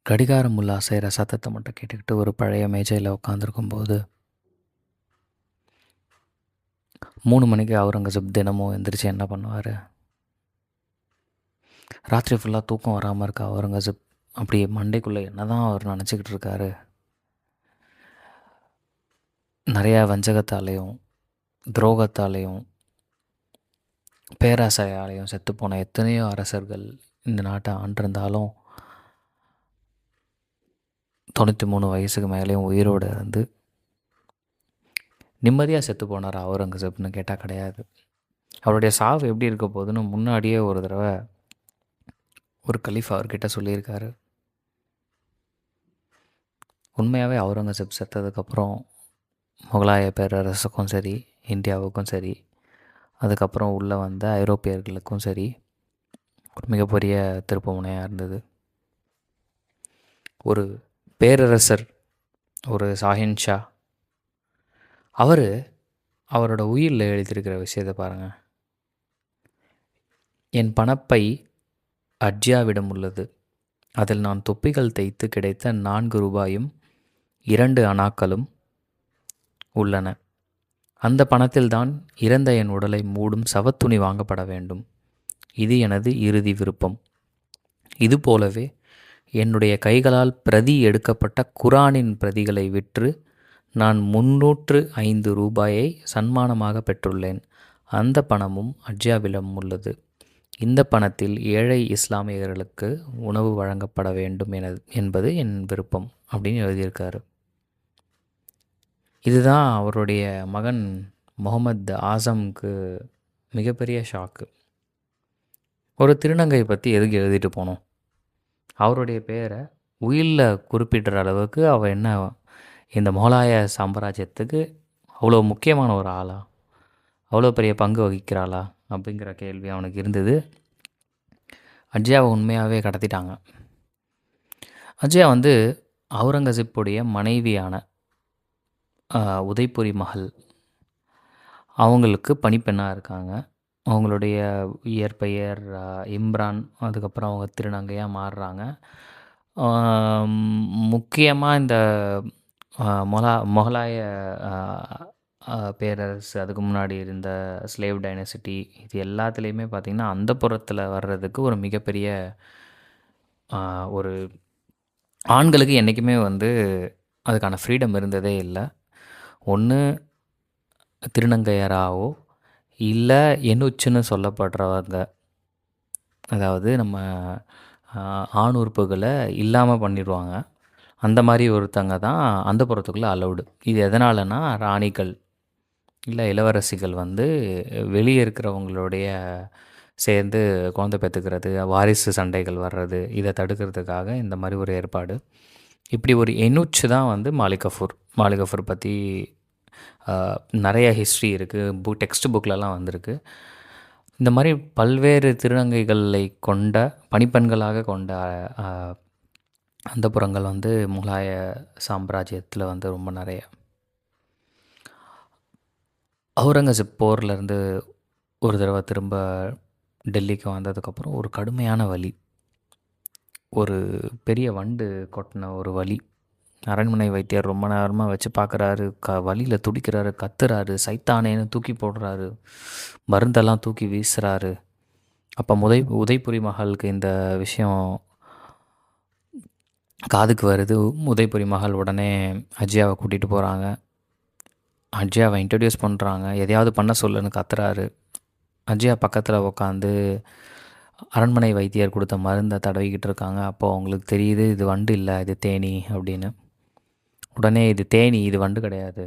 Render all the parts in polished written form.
கடிகாரம் முல்லா செய்கிற சத்தத்தை மட்டும் கேட்டுக்கிட்டு ஒரு பழைய மேஜையில் உட்காந்துருக்கும்போது 3 மணிக்கு அவுரங்கசீப் தினமும் எந்திரிச்சு என்ன பண்ணுவார்? ராத்திரி ஃபுல்லாக தூக்கம் வராமல் இருக்க அவுரங்கசீப் அப்படியே மண்டைக்குள்ளே என்ன தான் அவர் நினச்சிக்கிட்டு இருக்காரு? நிறையா வஞ்சகத்தாலேயும் துரோகத்தாலேயும் பேராசையாலேயும் செத்துப்போன எத்தனையோ அரசர்கள் இந்த நாட்டை ஆண்டிருந்தாலும் 93 வயசுக்கு மேலேயும் உயிரோடு இருந்து நிம்மதியாக செத்து போனார் அவுரங்கசீப்னு கேட்டால் கிடையாது. அவருடைய சாவு எப்படி இருக்க போகுதுன்னு முன்னாடியே ஒரு தடவை ஒரு கலீஃபா அவர்கிட்ட சொல்லியிருக்காரு. உண்மையாகவே அவுரங்கசீப் செத்ததுக்கப்புறம் முகலாய பேரரசுக்கும் சரி, இந்தியாவுக்கும் சரி, அதுக்கப்புறம் உள்ளே வந்த ஐரோப்பியர்களுக்கும் சரி ஒரு மிகப்பெரிய திருப்புமுனையாக இருந்தது. ஒரு பேரரசர், ஒரு ஷாஹின்ஷா, அவரோட உயிரில் எழுதியிருக்கிற விஷயத்தை பாருங்கள். என் பணப்பை அட்ஜியாவிடம் உள்ளது. அதில் நான் தொப்பிகள் தைத்து கிடைத்த 4 ரூபாயும் 2 அணாக்களும் உள்ளன. அந்த பணத்தில்தான் இறந்த என் உடலை மூடும் சவத்துணி வாங்கப்பட வேண்டும். இது எனது இறுதி விருப்பம். இதுபோலவே என்னுடைய கைகளால் பிரதி எடுக்கப்பட்ட குரானின் பிரதிகளை விற்று நான் 305 ரூபாயை சன்மானமாக பெற்றுள்ளேன். அந்த பணமும் அட்ஜியாவிடம் உள்ளது. இந்த பணத்தில் ஏழை இஸ்லாமியர்களுக்கு உணவு வழங்கப்பட வேண்டும் என்பது என் விருப்பம் அப்படின்னு எழுதியிருக்காரு. இதுதான் அவருடைய மகன் முகமது ஆசம்க்கு மிகப்பெரிய ஷாக்கு. ஒரு திருநங்கை பற்றி எதுக்கு எழுதிட்டு போனோம்? அவருடைய பேரை உயிரில் குறிப்பிடுற அளவுக்கு அவள் என்ன இந்த முகலாய சாம்ராஜ்யத்துக்கு அவ்வளோ முக்கியமான ஒரு ஆளா, அவ்வளோ பெரிய பங்கு வகிக்கிறாளா அப்படிங்கிற கேள்வி அவனுக்கு இருந்தது. அட்ஜியாவை உண்மையாகவே கடத்திட்டாங்க. அட்ஜியா அவுரங்கசீப்புடைய மனைவியான உதய்புரி மஹல் அவங்களுக்கு பணிப்பெண்ணாக இருக்காங்க. அவங்களுடைய இயற்பெயர் இம்ரான். அதுக்கப்புறம் அவங்க திருநங்கையாக மாறுறாங்க. முக்கியமாக இந்த முகலாய பேரரசு, அதுக்கு முன்னாடி இருந்த ஸ்லேவ் டைனசிட்டி, இது எல்லாத்துலேயுமே பார்த்திங்கன்னா அந்தப்புறத்தில் வர்றதுக்கு ஒரு மிகப்பெரிய ஒரு ஆண்களுக்கு என்றைக்குமே அதுக்கான ஃப்ரீடம் இருந்ததே இல்லை. ஒன்று திருநங்கையராகவோ இல்லை எண்ணுச்சுன்னு சொல்லப்படுறவங்க, அதாவது நம்ம ஆண் உறுப்புகளை இல்லாமல் பண்ணிடுவாங்க. அந்த மாதிரி ஒருத்தங்க தான் அந்தப்புறத்துக்குள்ளே அலௌடு. இது எதனாலனா ராணிகள் இல்லை இளவரசிகள் வெளியே இருக்கிறவங்களுடைய சேர்ந்து குழந்தை பெற்றுக்கிறது, வாரிசு சண்டைகள் வர்றது, இதை தடுக்கிறதுக்காக இந்த மாதிரி ஒரு ஏற்பாடு. இப்படி ஒரு எண்ணுச்சு தான் மாலிக் கஃபூர் பற்றி நிறைய ஹிஸ்ட்ரி இருக்குது, டெக்ஸ்ட் புக்கிலலாம் வந்திருக்கு. இந்த மாதிரி பல்வேறு திருநங்கைகளை கொண்ட பணிப்பெண்களாக கொண்ட அந்தப்புறங்கள் முகலாய சாம்ராஜ்யத்தில் ரொம்ப நிறைய. அவுரங்கசீப் போர்லேருந்து ஒரு தடவை திரும்ப டெல்லிக்கு வந்ததுக்கப்புறம் ஒரு கடுமையான வலி, ஒரு பெரிய வண்டு கொட்டின ஒரு வலி. அரண்மனை வைத்தியர் ரொம்ப நேரமாக வச்சு பார்க்குறாரு. வலியில் துடிக்கிறாரு, கத்துறாரு, சைத்தானேன்னு தூக்கி போடுறாரு, மருந்தெல்லாம் தூக்கி வீசுகிறாரு. அப்போ உதய்புரி மஹலுக்கு இந்த விஷயம் காதுக்கு வருது. உதய்புரி மஹல் உடனே அட்ஜியாவை கூட்டிகிட்டு போகிறாங்க. அட்ஜியாவை இன்ட்ரடியூஸ் பண்ணுறாங்க. எதையாவது பண்ண சொல்லுன்னு கத்துறாரு. அட்ஜியா பக்கத்தில் உட்காந்து அரண்மனை வைத்தியர் கொடுத்த மருந்தை தடவிக்கிட்டு இருக்காங்க. அப்போது அவங்களுக்கு தெரியுது இது வண்டு இல்லை, இது தேனி அப்படின்னு. உடனே இது தேனி, இது வண்டு கிடையாது,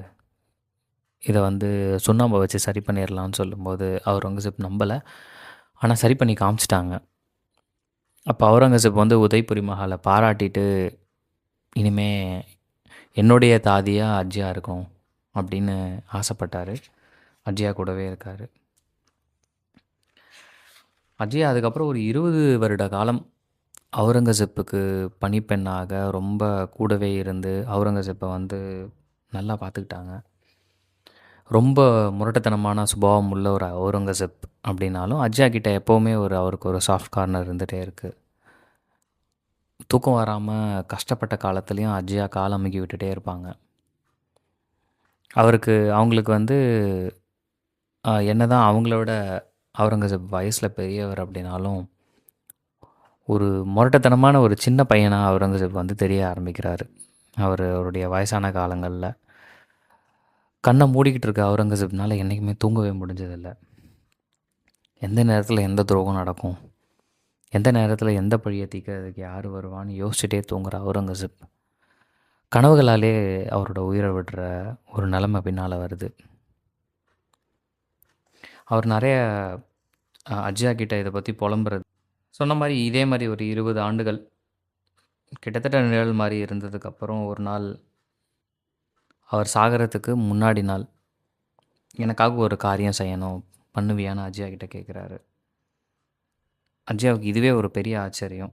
இதை சுண்ணாம்பை வச்சு சரி பண்ணிடலான்னு சொல்லும்போது அவுரங்கசீப் நம்பலை. ஆனால் சரி பண்ணி காமிச்சிட்டாங்க. அப்போ அவுரங்கசீப் உதய்புரி மஹாலை பாராட்டிட்டு இனிமே என்னுடைய தாதியாக அட்ஜியா இருக்கும் அப்படின்னு ஆசைப்பட்டார். அட்ஜியா கூடவே இருக்கார். அட்ஜியா அதுக்கப்புறம் ஒரு 20 வருட காலம் அவுரங்கசீப்புக்கு பணிப்பெண்ணாக ரொம்ப கூடவே இருந்து அவுரங்கசீப்பை நல்லா பார்த்துக்கிட்டாங்க. ரொம்ப முரட்டுத்தனமான சுபாவம் உள்ள ஒரு அவுரங்கசீப் அப்படின்னாலும் அட்ஜியா கிட்ட எப்போவுமே அவருக்கு ஒரு சாஃப்ட் கார்னர் இருந்துகிட்டே இருக்குது. தூக்கம் வராமல் கஷ்டப்பட்ட காலத்துலேயும் அஜ்யா கால் அமுக்கி விட்டுட்டே இருப்பாங்க. அவங்களுக்கு வந்து என்னதான் அவங்கள விட அவுரங்கசீப் வயசில் பெரியவர் அப்படின்னாலும் ஒரு முரட்டுத்தனமான ஒரு சின்ன பையனாக அவுரங்கசீப் வந்து தெரிய ஆரம்பிக்கிறாரு. அவருடைய வயசான காலங்களில் கண்ணை மூடிக்கிட்டு இருக்க அவுரங்கசீப்னால் என்றைக்குமே தூங்கவே முடிஞ்சதில்லை. எந்த நேரத்தில் எந்த துரோகம் நடக்கும், எந்த நேரத்தில் எந்த பழியை தீர்க்கிறதுக்கு யார் வருவான்னு யோசிச்சுட்டே தூங்குற அவுரங்கசீப் கனவுகளாலே அவரோட உயிரை விடுற ஒரு நிலைமை பின்னால் வருது. அவர் நிறைய அஜ்யா கிட்ட இதை பற்றி புலம்புறது சொன்ன மாதிரி இதே மாதிரி ஒரு 20 ஆண்டுகள் கிட்டத்தட்ட நிழல் மாதிரி இருந்ததுக்கப்புறம் ஒரு நாள் அவர் சாகிறதுக்கு முன்னாடி நாள் எனக்காக ஒரு காரியம் செய்யணும் பண்ணுவியான்னு அஜ்யா கிட்ட கேட்குறாரு. அஜ்யாவுக்கு இதுவே ஒரு பெரிய ஆச்சரியம்.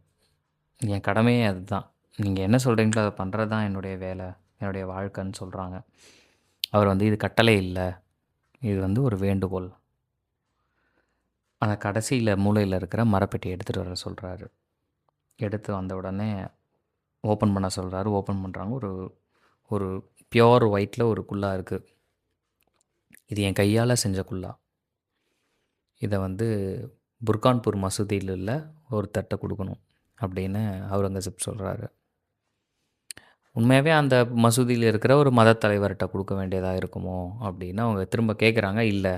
என் கடமையே அதுதான், நீங்கள் என்ன சொல்கிறீங்களோ அதை பண்ணுறது தான் என்னுடைய வேலை, என்னுடைய வாழ்க்கைன்னு சொல்கிறாங்க. அவர் வந்து இது கட்டளை இல்லை, இது வந்து ஒரு வேண்டுகோள். அந்த கடைசியில் மூலையில் இருக்கிற மரப்பெட்டியை எடுத்துகிட்டு வர சொல்கிறாரு. எடுத்து வந்த உடனே ஓப்பன் பண்ண சொல்கிறாரு. ஓப்பன் பண்ணுறாங்க. ஒரு ஒரு பியோர் ஒயிட்டில் ஒரு குல்லா இருக்குது. இது என் கையால் செஞ்ச குல்லா. இதை வந்து புர்கான்பூர் மசூதியில் உள்ள ஒரு தட்டை கொடுக்கணும் அப்படின்னு அவுரங்கசீப் சொல்கிறாரு. உண்மையாகவே அந்த மசூதியில் இருக்கிற ஒரு மத தலைவர்கிட்ட கொடுக்க வேண்டியதாக இருக்குமோ அப்படின்னு அவங்க திரும்ப கேட்குறாங்க. இல்லை,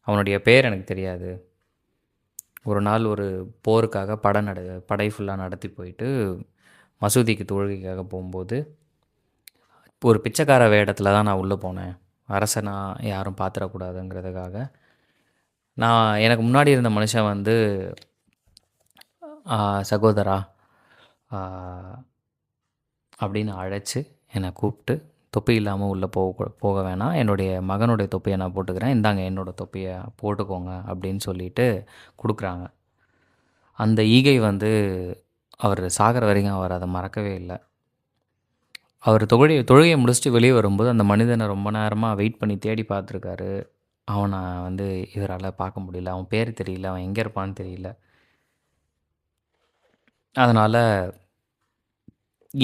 அவனுடைய பேர் எனக்கு தெரியாது. ஒரு நாள் ஒரு போருக்காக படை ஃபுல்லாக நடத்தி போயிட்டு மசூதிக்கு தொழுகைக்காக போகும்போது ஒரு பிச்சைக்கார வேடத்தில் தான் நான் உள்ளே போனேன். அரசனாக யாரும் பார்த்துடக்கூடாதுங்கிறதுக்காக. எனக்கு முன்னாடி இருந்த மனுஷன் வந்து சகோதரா அப்படின்னு அழைச்சி என்னை கூப்பிட்டு தொப்பி இல்லாமல் உள்ளே போக வேணாம், என்னுடைய மகனுடைய தொப்பியை நான் போட்டுக்கிறேன், இந்தாங்க என்னோடய தொப்பியை போட்டுக்கோங்க அப்படின்னு சொல்லிட்டு கொடுக்குறாங்க. அந்த ஈகை வந்து அவர் சாகிற வரைக்கும் அவர் அதை மறக்கவே இல்லை. அவர் தொழுகையை முடிச்சுட்டு வெளியே வரும்போது அந்த மனிதனை ரொம்ப நேரமாக வெயிட் பண்ணி தேடி பார்த்துருக்காரு. அவனை வந்து இவரால் பார்க்க முடியல, அவன் பேர் தெரியல, அவன் எங்கே இருப்பான்னு தெரியல. அதனால்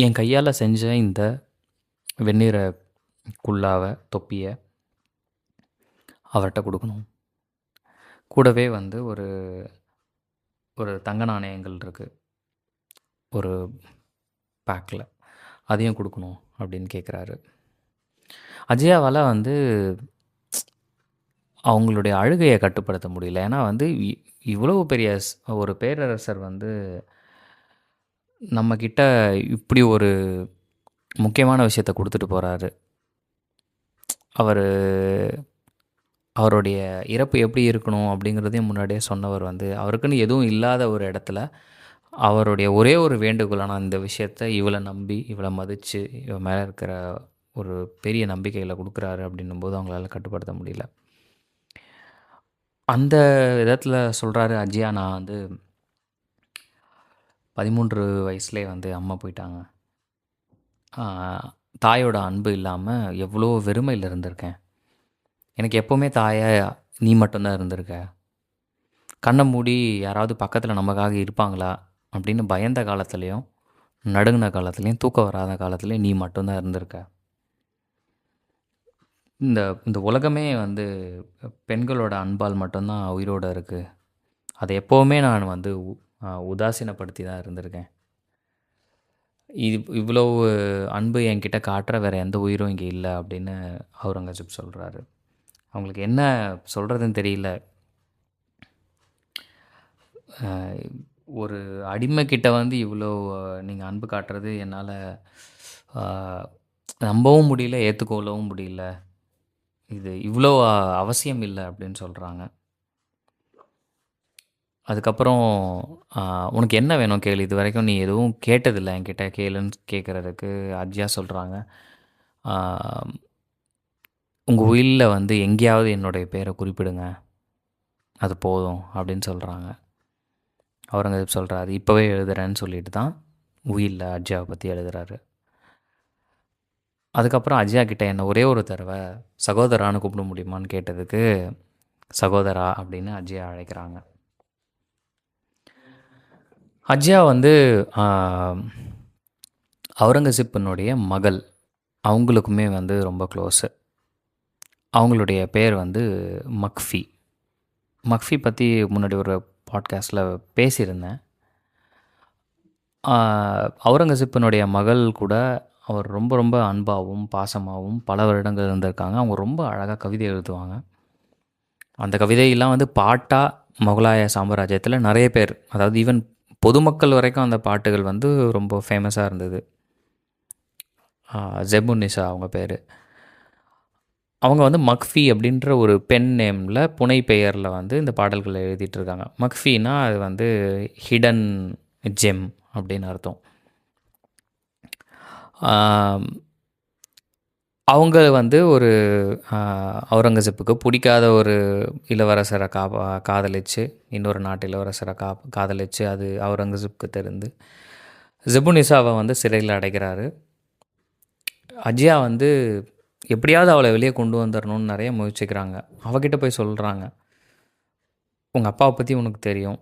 என் கையால் செஞ்ச இந்த வெந்நீரை குல்லாவை தொப்பியை அவர்கிட்ட கொடுக்கணும். கூடவே வந்து ஒரு தங்க நாணயங்கள் இருக்குது ஒரு பேக்கில், அதையும் கொடுக்கணும் அப்படின்னு கேட்குறாரு. அஜயாவால் வந்து அவங்களுடைய அழுகையை கட்டுப்படுத்த முடியல. ஏன்னா வந்து இவ்வளவு பெரிய ஒரு பேரரசர் வந்து நம்மக்கிட்ட இப்படி ஒரு முக்கியமான விஷயத்த கொடுத்துட்டு போகிறாரு. அவருடைய இறப்பு எப்படி இருக்கணும் அப்படிங்கிறதையும் முன்னாடியே சொன்னவர் வந்து அவருக்குன்னு எதுவும் இல்லாத ஒரு இடத்துல அவருடைய ஒரே ஒரு வேண்டுகோளான இந்த விஷயத்தை இவளை நம்பி இவளை மதித்து இவன் மேலே இருக்கிற ஒரு பெரிய நம்பிக்கையில் கொடுக்குறாரு அப்படின்னும்போது அவங்களால கட்டுப்படுத்த முடியல. அந்த விதத்தில் சொல்கிறாரு அஜ்யா, நான் வந்து 13 வயசுலேயே வந்து அம்மா போயிட்டாங்க. தாயோட அன்பு இல்லாமல் எவ்வளோ வெறுமையில் இருந்திருக்கேன். எனக்கு எப்போவுமே தாயாக நீ மட்டும்தான் இருந்திருக்க. கண்ணை மூடி யாராவது பக்கத்தில் நமக்காக இருப்பாங்களா அப்படின்னு பயந்த காலத்துலேயும் நடுங்கின காலத்துலேயும் தூக்கம் வராத காலத்துலேயும் நீ மட்டும்தான் இருந்திருக்க. இந்த உலகமே வந்து பெண்களோட அன்பால் மட்டும்தான் உயிரோடு இருக்குது. அதை எப்போவுமே நான் வந்து உதாசீனப்படுத்தி தான் இருந்திருக்கேன். இவ்வளோ அன்பு என்கிட்ட காட்டுற வேறு எந்த உயிரும் இங்கே இல்லை அப்படின்னு அவுரங்கசீப் சொல்கிறாரு. அவங்களுக்கு என்ன சொல்கிறதுன்னு தெரியல. ஒரு அடிமைக்கிட்ட வந்து இவ்வளோ நீங்கள் அன்பு காட்டுறது என்னால் நம்பவும் முடியல, ஏற்றுக்கொள்ளவும் முடியல. இது இவ்வளோ அவசியம் இல்லை அப்படின்னு சொல்கிறாங்க. அதுக்கப்புறம் உனக்கு என்ன வேணும் கேளு, இது வரைக்கும் நீ எதுவும் கேட்டதில்லை என்கிட்ட, கேளுன்னு கேட்குறதுக்கு அஜ்யா சொல்கிறாங்க, உங்கள் உயிலில் வந்து எங்கேயாவது என்னுடைய பேரை குறிப்பிடுங்க, அது போதும் அப்படின்னு சொல்கிறாங்க. அவுரங்கசீப் சொல்கிறாரு, இப்போவே எழுதுறேன்னு சொல்லிட்டு தான் உயிலில் அஜ்யாவை பற்றி எழுதுகிறாரு. அதுக்கப்புறம் அஜ்யா கிட்டே என்ன ஒரே ஒரு தடவை சகோதரான்னு கூப்பிட முடியுமான்னு கேட்டதுக்கு சகோதரா அப்படின்னு அஜ்யா அழைக்கிறாங்க. அஜ்யா வந்து ஆ, அவுரங்கசீப்பினுடைய மகள். அவங்களுக்குமே வந்து ரொம்ப க்ளோஸு. அவங்களுடைய பேர் வந்து மக்ஃபி. மக்ஃபி பற்றி முன்னாடி ஒரு பாட்காஸ்ட்டில் பேசியிருந்தேன். அவுரங்கசீப்பினுடைய மகள் கூட அவர் ரொம்ப ரொம்ப அன்பாகவும் பாசமாகவும் பல வருடங்கள் இருந்திருக்காங்க. அவங்க ரொம்ப அழகாக கவிதை எழுதுவாங்க. அந்த கவிதையெல்லாம் வந்து பாட்டாக முகலாய சாம்ராஜ்யத்தில் நிறைய பேர், அதாவது ஈவன் பொதுமக்கள் வரைக்கும் அந்த பாட்டுகள் வந்து ரொம்ப ஃபேமஸாக இருந்தது. ஜெபுன்னிசா அவங்க பேர். அவங்க வந்து மக்ஃபி அப்படின்ற ஒரு பென் நேமில் புனை பெயரில் வந்து இந்த பாடல்களை எழுதிட்டு இருக்காங்க. மக்ஃபின்னா அது வந்து ஹிடன் ஜெம் அப்படின்னு அர்த்தம். ஆம், அவங்க வந்து ஒரு அவுரங்கசீப்புக்கு பிடிக்காத ஒரு இளவரசரை காதலிச்சு, இன்னொரு நாட்டு இளவரசரை காதலிச்சு, அது அவுரங்கசீப்புக்கு தெரிந்து ஜெபுனிசாவை வந்து சிறையில் அடைக்கிறாரு. அஜியா வந்து எப்படியாவது அவளை வெளியே கொண்டு வந்துடணும்னு நிறைய முயற்சிக்கிறாங்க. அவகிட்ட போய் சொல்கிறாங்க, உங்கள் அப்பாவை பற்றி உனக்கு தெரியும்,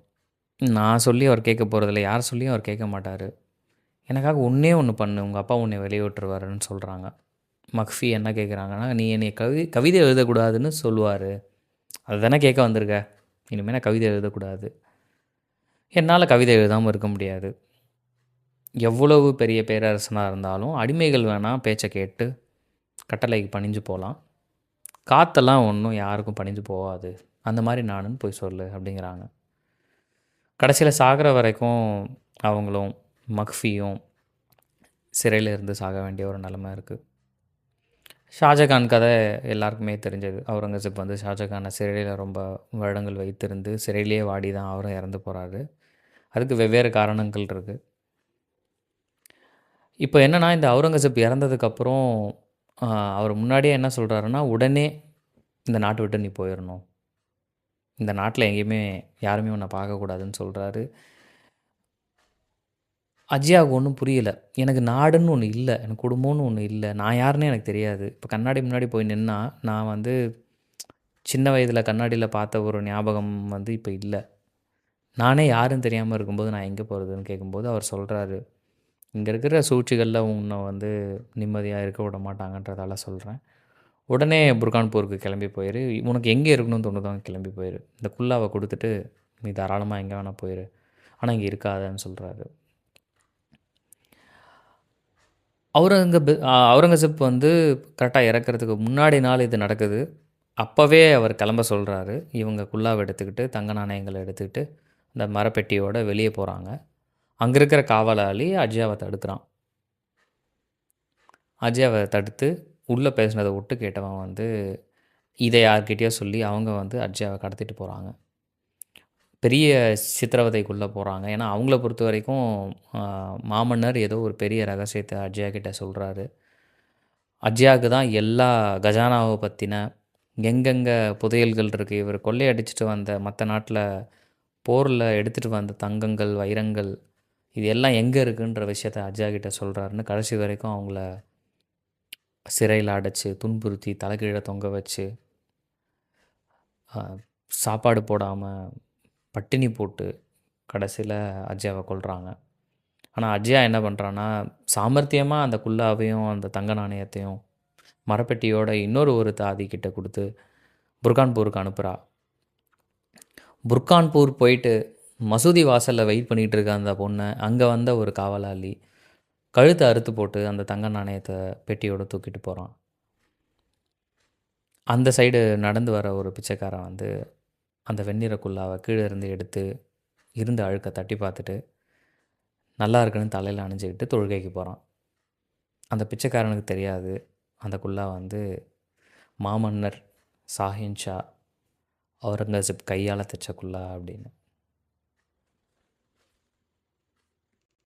நான் சொல்லி அவர் கேட்க போகிறதில்ல, யார் சொல்லியும் அவர் கேட்க மாட்டார், எனக்காக ஒன்றே ஒன்று பண்ணு, உங்கள் அப்பா உன்னை வெளியே விட்டுருவாருன்னு சொல்கிறாங்க. மக்ஃபி என்ன கேட்குறாங்கன்னா, நீ என்னை கவிதை எழுதக்கூடாதுன்னு சொல்லுவார், அதுதானே கேட்க வந்திருக்க, இனிமேல் நான் கவிதை எழுதக்கூடாது. என்னால் கவிதை எழுதாமல் இருக்க முடியாது. எவ்வளவு பெரிய பேரரசனாக இருந்தாலும் அடிமைகள் வேணால் பேச்சை கேட்டு கட்டளைக்கு பணிஞ்சு போகலாம், காற்றெல்லாம் ஒன்றும் யாருக்கும் பணிஞ்சு போகாது, அந்த மாதிரி நானுன்னு போய் சொல்லு அப்படிங்கிறாங்க. கடைசியில் சாகிற வரைக்கும் அவங்களும் மக்ஃபியும் சிறையில் இருந்து சாக வேண்டிய ஒரு நிலமை இருக்குது. ஷாஜகான் கதை எல்லாருக்குமே தெரிஞ்சது. அவுரங்கசீப் வந்து ஷாஜகானை சிறையில் ரொம்ப வருடங்கள் வைத்திருந்து சிறையிலேயே வாடி தான் அவரும் இறந்து போகிறாரு. அதுக்கு வெவ்வேறு காரணங்கள் இருக்குது. இப்போ என்னென்னா, இந்த அவுரங்கசீப் இறந்ததுக்கப்புறம் அவர் முன்னாடியே என்ன சொல்கிறாருன்னா, உடனே இந்த நாட்டை விட்டு நீ போயிடணும், இந்த நாட்டில் எங்கேயுமே யாருமே உன்னை பார்க்கக்கூடாதுன்னு சொல்கிறாரு. அஜியாவுக்கு ஒன்றும் புரியல. எனக்கு நாடுன்னு ஒன்று இல்லை, எனக்கு குடும்பம்னு ஒன்று இல்லை, நான் யாருன்னே எனக்கு தெரியாது. இப்போ கண்ணாடி முன்னாடி போய் நின்னா, நான் வந்து சின்ன வயதில் கண்ணாடியில் பார்த்த ஒரு ஞாபகம் வந்து இப்போ இல்லை. நானே யாருன்னு தெரியாமல் இருக்கும்போது நான் எங்கே போகிறதுன்னு கேட்கும்போது அவர் சொல்கிறாரு, இங்கே இருக்கிற சூழ்ச்சிகளில் உன்னை வந்து நிம்மதியாக இருக்க விட மாட்டாங்கன்றதால சொல்கிறேன். உடனே புர்கான்பூருக்கு கிளம்பி போயிரு, உனக்கு எங்கே இருக்கணும்னு தோணுதோ அங்கே கிளம்பி போயிரு, இந்த குல்லாவை கொடுத்துட்டு நீ தாராளமாக எங்கே வேணால் போயிரு, ஆனால் இங்கே இருக்காதன்னு சொல்கிறாரு. அவுரங்கசீப் வந்து கரெக்டாக இறக்கிறதுக்கு முன்னாடி நாள் இது நடக்குது. அப்போவே அவர் கிளம்ப சொல்கிறாரு. இவங்க குல்லாவை எடுத்துக்கிட்டு தங்க நாணயங்களை எடுத்துக்கிட்டு அந்த மரப்பெட்டியோடு வெளியே போகிறாங்க. அங்கே இருக்கிற காவலாளி அஜியாவை தடுக்கிறான். அஜியாவை தடுத்து உள்ளே பேசினதை விட்டு கேட்டவன் வந்து இதை யார்கிட்டயோ சொல்லி அவங்க வந்து அஜியாவை கடத்திட்டு போகிறாங்க. பெரிய சித்திரவதைக்குள்ளே போகிறாங்க. ஏன்னா அவங்கள பொறுத்த வரைக்கும் மாமன்னர் ஏதோ ஒரு பெரிய ரகசியத்தை அஜியா கிட்ட சொல்கிறாரு. அஜியாவுக்கு தான் எல்லா கஜானாவை பற்றின எங்கெங்கே புதையல்கள் இருக்குது, இவர் கொள்ளையடிச்சிட்டு வந்த மற்ற நாட்டில் போரில் எடுத்துகிட்டு வந்த தங்கங்கள் வைரங்கள் இது எல்லாம் எங்கே இருக்குன்ற விஷயத்த அஜியா கிட்ட சொல்கிறாருன்னு கடைசி வரைக்கும் அவங்கள சிறையில் அடைச்சி துன்புறுத்தி தலைகீழ தொங்க வச்சு சாப்பாடு போடாமல் பட்டினி போட்டு கடைசியில் அஜயாவை கொல்றாங்க. ஆனால் அஜயா என்ன பண்ணுறான்னா, சாமர்த்தியமாக அந்த குல்லாவையும் அந்த தங்க நாணயத்தையும் மரப்பெட்டியோட இன்னொரு ஒரு தாதிக்கிட்ட கொடுத்து புர்கான்பூருக்கு அனுப்புகிறா. புர்கான்பூர் போயிட்டு மசூதி வாசலில் வெயிட் பண்ணிகிட்டு இருக்க அந்த பொண்ணை அங்கே வந்த ஒரு காவலாளி கழுத்தை அறுத்து போட்டு அந்த தங்க நாணயத்தை பெட்டியோடு தூக்கிட்டு போகிறான். அந்த சைடு நடந்து வர ஒரு பிச்சைக்காரன் வந்து அந்த வெண்ணிற குல்லாவை கீழே இருந்து எடுத்து இருந்த அழுக்க தட்டி பார்த்துட்டு நல்லா இருக்குன்னு தலையில் அணிஞ்சிக்கிட்டு தொழுகைக்கு போகிறான். அந்த பிச்சைக்காரனுக்கு தெரியாது அந்த குல்லா வந்து மாமன்னர் ஷாஹின் ஷா அவுரங்கசீப் கையால் தைச்ச குல்லா அப்படின்னு.